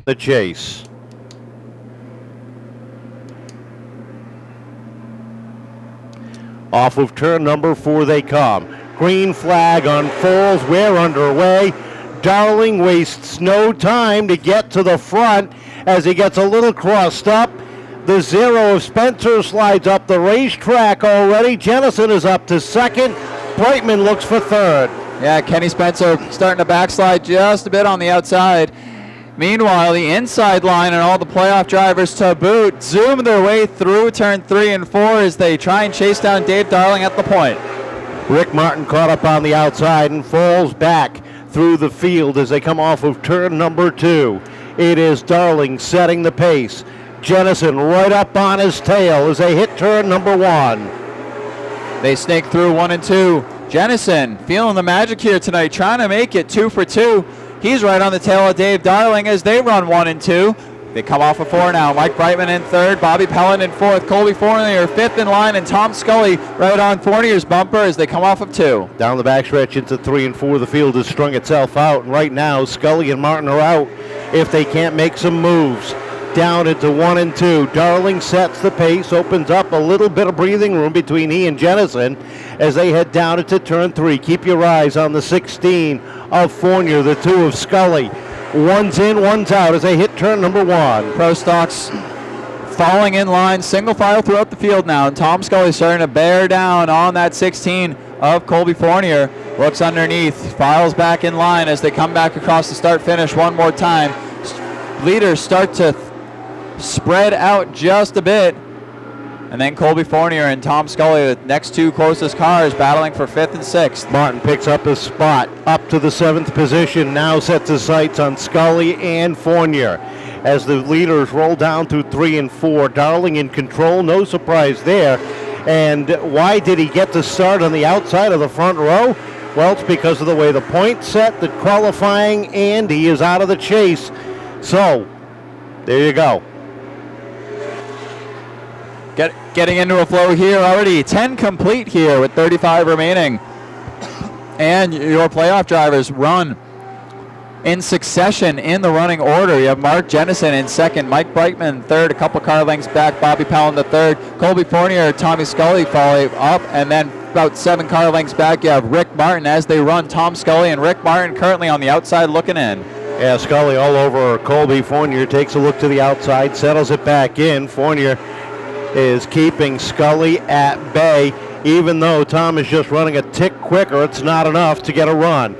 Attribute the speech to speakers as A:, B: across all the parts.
A: the chase. Off of turn number 4 they come. Green flag unfolds. We're underway. Darling wastes no time to get to the front as he gets a little crossed up. The 0 of Spencer slides up the racetrack already. Jennison is up to second. Brightman looks for third.
B: Yeah, Kenny Spencer starting to backslide just a bit on the outside. Meanwhile, the inside line and all the playoff drivers to boot zoom their way through turn 3 and 4 as they try and chase down Dave Darling at the point.
A: Rick Martin caught up on the outside and falls back through the field as they come off of turn number 2. It is Darling setting the pace. Jennison right up on his tail as they hit turn number 1.
B: They snake through 1 and 2. Jennison feeling the magic here tonight, trying to make it 2 for 2. He's right on the tail of Dave Darling as they run 1 and 2. They come off of 4 now. Mike Brightman in 3rd, Bobby Pellin in 4th, Colby Fournier 5th in line, and Tom Scully right on Fournier's bumper as they come off of 2.
A: Down the backstretch into 3 and 4, the field has strung itself out, and right now Scully and Martin are out if they can't make some moves. Down into 1 and 2. Darling sets the pace, opens up a little bit of breathing room between he and Jennison as they head down into turn 3. Keep your eyes on the 16 of Fournier, the 2 of Scully. One's in, one's out as they hit turn number 1.
B: Pro Stocks falling in line, single file throughout the field now, and Tom Scully starting to bear down on that 16 of Colby Fournier. Looks underneath, files back in line as they come back across the start-finish one more time. Leaders start to spread out just a bit, and then Colby Fournier and Tom Scully, the next 2 closest cars, battling for 5th and 6th.
A: Martin picks up his spot up to the 7th position, now sets his sights on Scully and Fournier as the leaders roll down through 3 and 4. Darling in control, no surprise there. And why did he get to start on the outside of the front row? Well, it's because of the way the points set, the qualifying, and he is out of the chase. So, there you go.
B: Getting into a flow here already. 10 complete here with 35 remaining. And your playoff drivers run in succession in the running order. You have Mark Jennison in 2nd, Mike Brightman in 3rd, a couple car lengths back, Bobby Pellin the 3rd, Colby Fournier, Tommy Scully following up, and then about 7 car lengths back, you have Rick Martin as they run. Tom Scully and Rick Martin currently on the outside looking in.
A: Yeah, Scully all over Colby. Fournier takes a look to the outside, settles it back in. Fournier is keeping Scully at bay. Even though Tom is just running a tick quicker, it's not enough to get a run.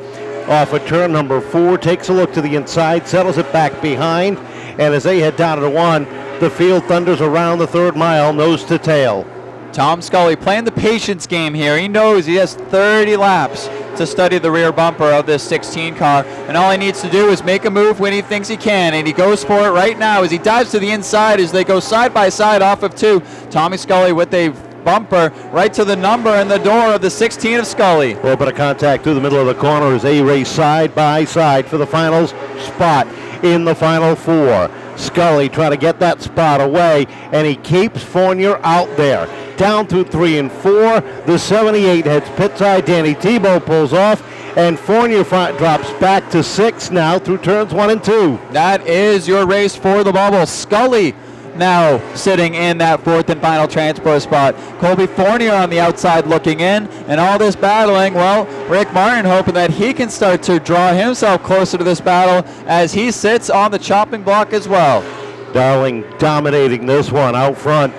A: Off of turn number 4, takes a look to the inside, settles it back behind, and as they head down to 1, the field thunders around the 3rd mile, nose to tail.
B: Tom Scully playing the patience game here. He knows he has 30 laps to study the rear bumper of this 16 car, and all he needs to do is make a move when he thinks he can, and he goes for it right now as he dives to the inside as they go side by side off of 2. Tommy Scully with a bumper right to the number and the door of the 16 of Scully.
A: A little bit of contact through the middle of the corner as they race side by side for the final spot in the final 4. Scully trying to get that spot away, and he keeps Fournier out there. Down through 3 and 4, the 78 heads pit side. Danny Tebow pulls off, and Fournier drops back to 6 now through turns 1 and 2.
B: That is your race for the bubble. Scully now sitting in that 4th and final transport spot. Colby Fournier on the outside looking in, and all this battling, well, Rick Martin hoping that he can start to draw himself closer to this battle as he sits on the chopping block as well.
A: Darling dominating this one out front,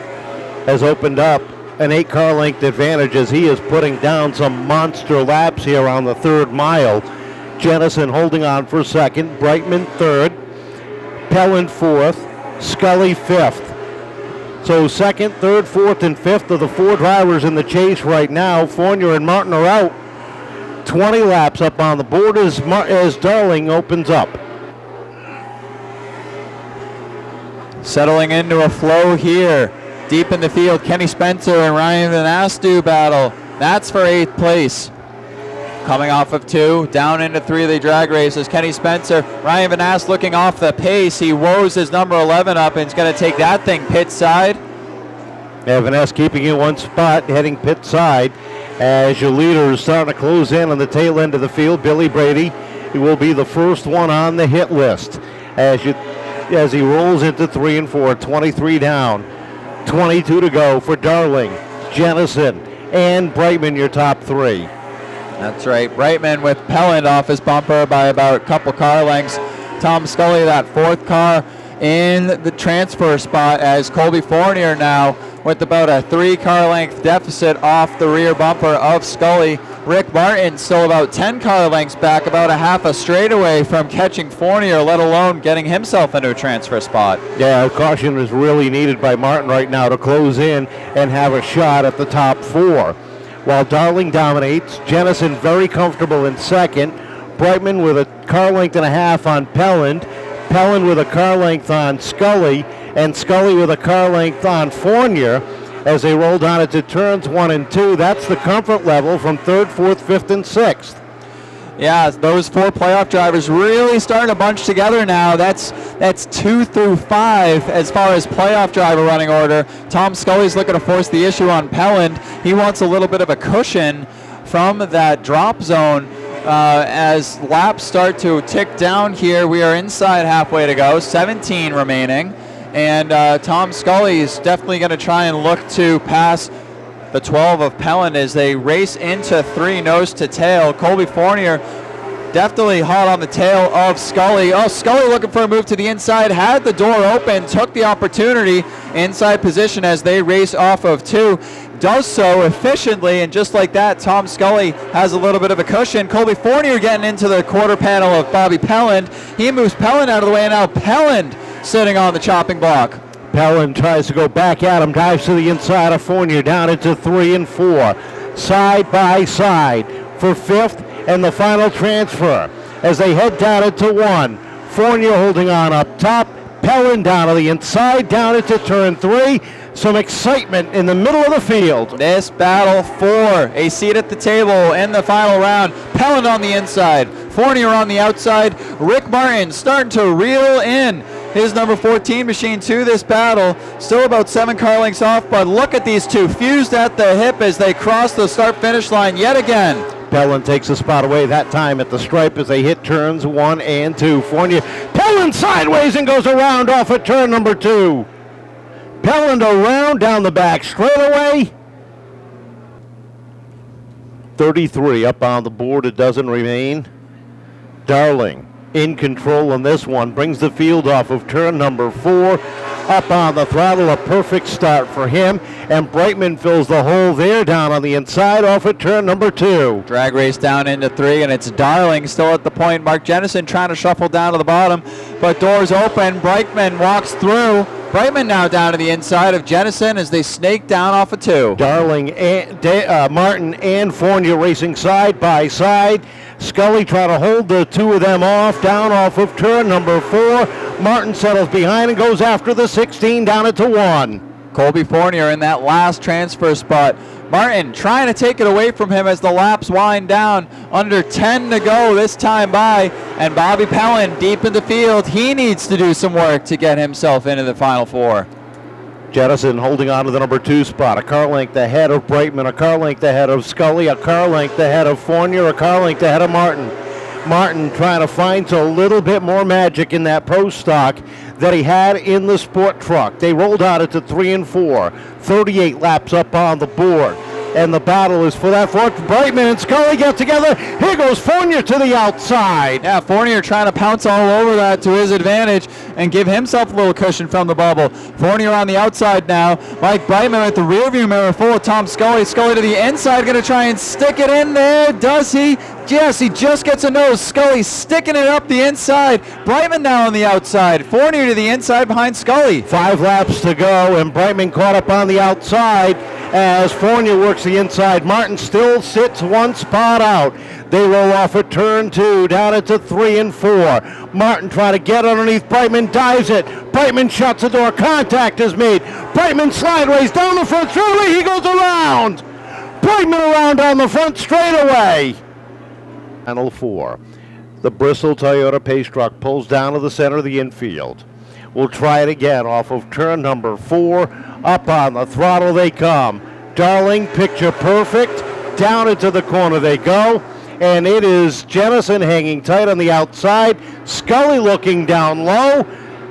A: has opened up an 8-car length advantage as he is putting down some monster laps here on the 3rd mile. Jennison holding on for 2nd, Brightman 3rd, Pellin 4th, Scully 5th. So 2nd, 3rd, 4th, and 5th of the 4 drivers in the chase right now. Fournier and Martin are out. 20 laps up on the board as Darling opens up.
B: Settling into a flow here. Deep in the field, Kenny Spencer and Ryan Van Astu battle. That's for 8th place. Coming off of 2, down into 3 of the drag races. Kenny Spencer, Ryan Van Ast looking off the pace. He woes his number 11 up and is going to take that thing pit side.
A: Yeah, Van Ast keeping in one spot, heading pit side. As your leader is starting to close in on the tail end of the field, Billy Brady, he will be the first one on the hit list. As you as he rolls into 3 and 4, 23 down, 22 to go for Darling, Jennison, and Brightman, your top three.
B: That's right. Brightman with Pelland off his bumper by about a couple car lengths. Tom Scully, that fourth car, in the transfer spot as Colby Fournier now with about a 3-car length deficit off the rear bumper of Scully. Rick Martin still about 10 car lengths back, about a half a straightaway from catching Fournier, let alone getting himself into a transfer spot.
A: Yeah, caution is really needed by Martin right now to close in and have a shot at the top four. While Darling dominates, Jennison very comfortable in second, Brightman with a car length and a half on Pelland, Pelland with a car length on Scully, and Scully with a car length on Fournier as they roll down into turns 1 and 2. That's the comfort level from 3rd, 4th, 5th, and 6th.
B: Yeah, those 4 playoff drivers really starting to bunch together now. That's 2 through 5 as far as playoff driver running order. Tom Scully's looking to force the issue on Pelland. He wants a little bit of a cushion from that drop zone as laps start to tick down here. We are inside halfway to go, 17 remaining. And Tom Scully is definitely going to try and look to pass the 12 of Pelland as they race into 3 nose to tail. Colby Fournier definitely hot on the tail of Scully. Oh, Scully looking for a move to the inside, had the door open, took the opportunity, inside position as they race off of 2. Does so efficiently, and just like that, Tom Scully has a little bit of a cushion. Colby Fournier getting into the quarter panel of Bobby Pelland. He moves Pelland out of the way, and now Pelland sitting on the chopping block.
A: Pelland tries to go back at him, dives to the inside of Fournier, down into 3 and 4. Side by side for 5th and the final transfer as they head down into 1. Fournier holding on up top, Pelland down to the inside, down into turn 3. Some excitement in the middle of the field.
B: This battle for a seat at the table in the final round. Pelland on the inside, Fournier on the outside. Rick Martin starting to reel in his number 14 machine to this battle. Still about 7 car lengths off, but look at these two fused at the hip as they cross the start-finish line yet again.
A: Pelland takes a spot away that time at the stripe as they hit turns 1 and 2. Fournier, Pelland sideways and goes around off at turn number 2. Pelland around down the back straightaway. 33 up on the board, a dozen remain. Darling in control on this one, brings the field off of turn number 4. Up on the throttle, a perfect start for him. And Brightman fills the hole there down on the inside off at turn number 2.
B: Drag race down into 3, and it's Darling still at the point. Mark Jennison trying to shuffle down to the bottom, but doors open. Brightman walks through. Brightman now down to the inside of Jennison as they snake down off of 2.
A: Darling, and Martin and Fournier racing side by side. Scully trying to hold the 2 of them off, down off of turn number 4. Martin settles behind and goes after the 16 down into 1.
B: Colby Fournier in that last transfer spot. Martin trying to take it away from him as the laps wind down. Under 10 to go this time by. And Bobby Pelland deep in the field. He needs to do some work to get himself into the Final 4.
A: Jennison holding on to the number 2 spot. A car length ahead of Brightman. A car length ahead of Scully. A car length ahead of Fournier. A car length ahead of Martin. Martin trying to find a little bit more magic in that pro stock that he had in the sport truck. They rolled out into 3 and 4. 38 laps up on the board. And the battle is for that fourth. Brightman and Scully get together. Here goes Fournier to the outside.
B: Yeah, Fournier trying to pounce all over that to his advantage and give himself a little cushion from the bubble. Fournier on the outside now. Mike Brightman with the rearview mirror full of Tom Scully. Scully to the inside, going to try and stick it in there. Does he? Yes, he just gets a nose. Scully sticking it up the inside. Brightman now on the outside. Fournier to the inside behind Scully.
A: 5 laps to go, and Brightman caught up on the outside as Fournier works the inside. Martin still sits 1 spot out. They roll off at turn 2, down into 3 and 4. Martin trying to get underneath Brightman, dives it. Brightman shuts the door. Contact is made. Brightman sideways down the front straightaway. He goes around. Brightman around down the front straightaway. Final 4. The Bristol Toyota Pace Truck pulls down to the center of the infield. We'll try it again off of turn number 4. Up on the throttle they come. Darling, picture perfect. Down into the corner they go. And it is Jennison hanging tight on the outside. Scully looking down low.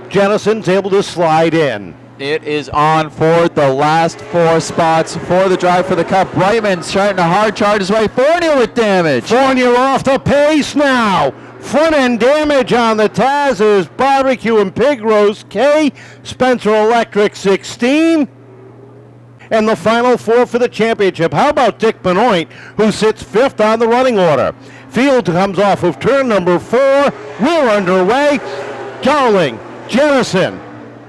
A: Jennison's able to slide in.
B: It is on for the last 4 spots for the drive for the cup. Brightman starting to hard charge his way. Fournier with damage.
A: Fournier off the pace now. Front end damage on the Taz's Barbecue and Pig Roast K. Spencer Electric 16. And the final 4 for the championship. How about Dick Benoit, who sits 5th on the running order? Field comes off of turn number 4. We're underway. Darling, Jennison,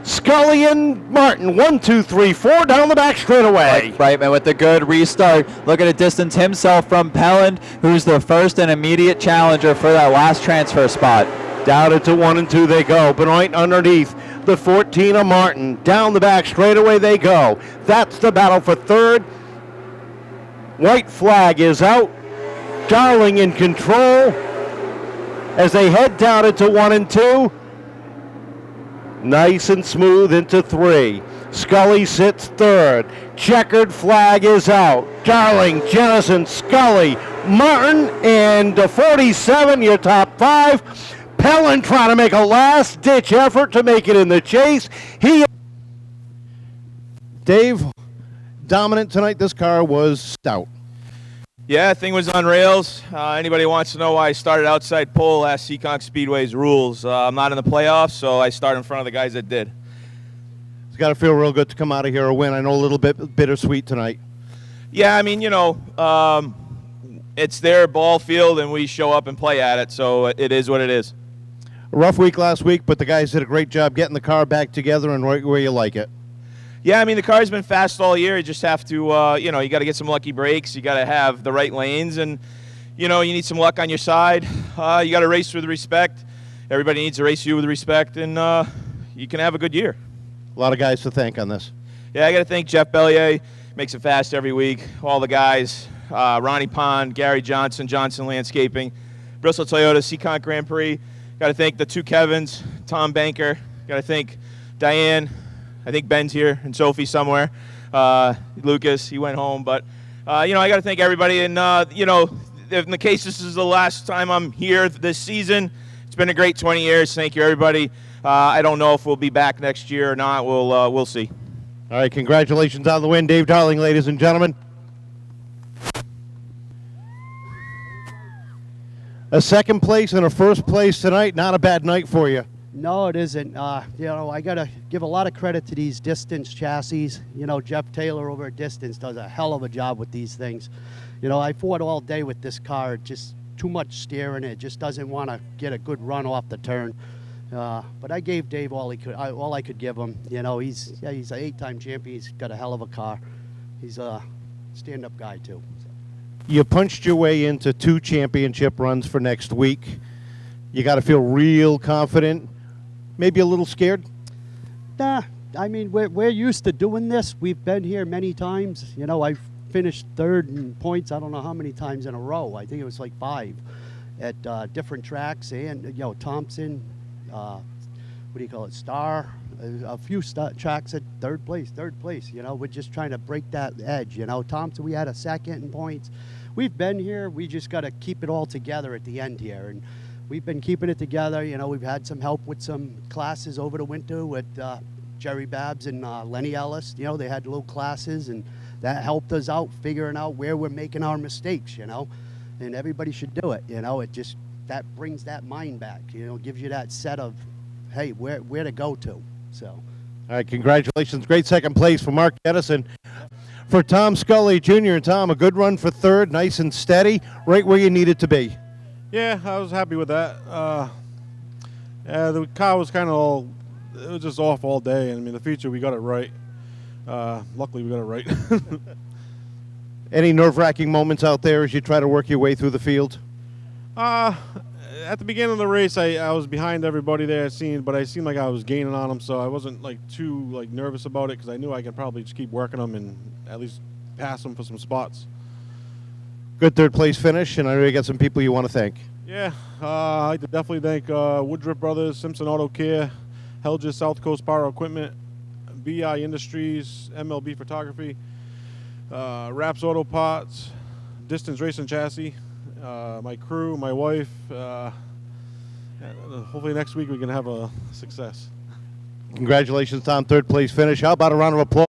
A: Scully and Martin, 1, 2, 3, 4 down the back straightaway.
B: Brightman with the good restart. Looking to distance himself from Pelland, who's the first and immediate challenger for that last transfer spot.
A: Down into 1 and 2 they go. Benoit underneath the 14 of Martin. Down the back straightaway they go. That's the battle for 3rd. White flag is out. Darling in control as they head down into 1 and 2. Nice and smooth into 3. Scully sits 3rd. Checkered flag is out. Darling, Jennison, Scully, Martin, and 47, your top 5. Pelland trying to make a last-ditch effort to make it in the chase. Dave, dominant tonight. This car was stout.
C: Yeah, thing was on rails. Anybody wants to know why I started outside pole, ask Seekonk Speedway's rules. I'm not in the playoffs, so I start in front of the guys that did.
A: It's got to feel real good to come out of here a win. I know a little bit bittersweet tonight.
C: Yeah, I mean, it's their ball field, and we show up and play at it, so it is what it is.
A: A rough week last week, but the guys did a great job getting the car back together and right where you like it.
C: Yeah, I mean, the car's been fast all year. You just have to, you got to get some lucky breaks. You got to have the right lanes, and, you need some luck on your side. You got to race with respect. Everybody needs to race you with respect, and you can have a good year.
A: A lot of guys to thank on this.
C: Yeah, I got to thank Jeff Bellier. Makes it fast every week. All the guys, Ronnie Pond, Gary Johnson, Johnson Landscaping, Bristol Toyota, Seekonk Grand Prix. Got to thank the 2 Kevins, Tom Banker. Got to thank Diane. I think Ben's here and Sophie somewhere. Lucas, he went home. But, I got to thank everybody. And, in the case this is the last time I'm here this season, it's been a great 20 years. Thank you, everybody. I don't know if we'll be back next year or not. We'll see.
A: All right, congratulations on the win, Dave Darling, ladies and gentlemen. A second place and a first place tonight. Not a bad night for you.
D: No, it isn't. I got to give a lot of credit to these Distance chassis. Jeff Taylor over at Distance does a hell of a job with these things. I fought all day with this car. Just too much steering. It just doesn't want to get a good run off the turn. But I gave Dave all I could give him. He's an 8-time champion. He's got a hell of a car. He's a stand-up guy, too.
A: You punched your way into 2 championship runs for next week. You got to feel real confident. Maybe a little scared?
D: Nah, I mean, we're used to doing this. We've been here many times. I finished 3rd in points, I don't know how many times in a row. I think it was like 5 at different tracks. And, Thompson, Star, a few tracks at third place. We're just trying to break that edge. Thompson, we had a 2nd in points. We've been here. We just got to keep it all together at the end here. And we've been keeping it together. We've had some help with some classes over the winter with Jerry Babs and Lenny Ellis. They had little classes, and that helped us out figuring out where we're making our mistakes, and everybody should do it. It just, that brings that mind back, gives you that set of, hey, where to go to. So.
A: All right, congratulations. Great second place for Mark Edison. For Tom Scully Jr. and Tom, a good run for 3rd, nice and steady, right where you needed to be.
E: Yeah, I was happy with that. The car was kind of it was just off all day. I mean, the feature, we got it right. Luckily, we got it right.
A: Any nerve-wracking moments out there as you try to work your way through the field?
E: At the beginning of the race, I was behind everybody there, but I seemed like I was gaining on them, so I wasn't too nervous about it because I knew I could probably just keep working them and at least pass them for some spots.
A: Good 3rd place finish, and I know you got some people you want to thank.
E: Yeah, I'd like to definitely thank Woodruff Brothers, Simpson Auto Care, Helger South Coast Power Equipment, BI Industries, MLB Photography, Raps Auto Parts, Distance Racing Chassis, my crew, my wife. Hopefully next week we can have a success.
A: Congratulations, Tom. Third place finish. How about a round of applause?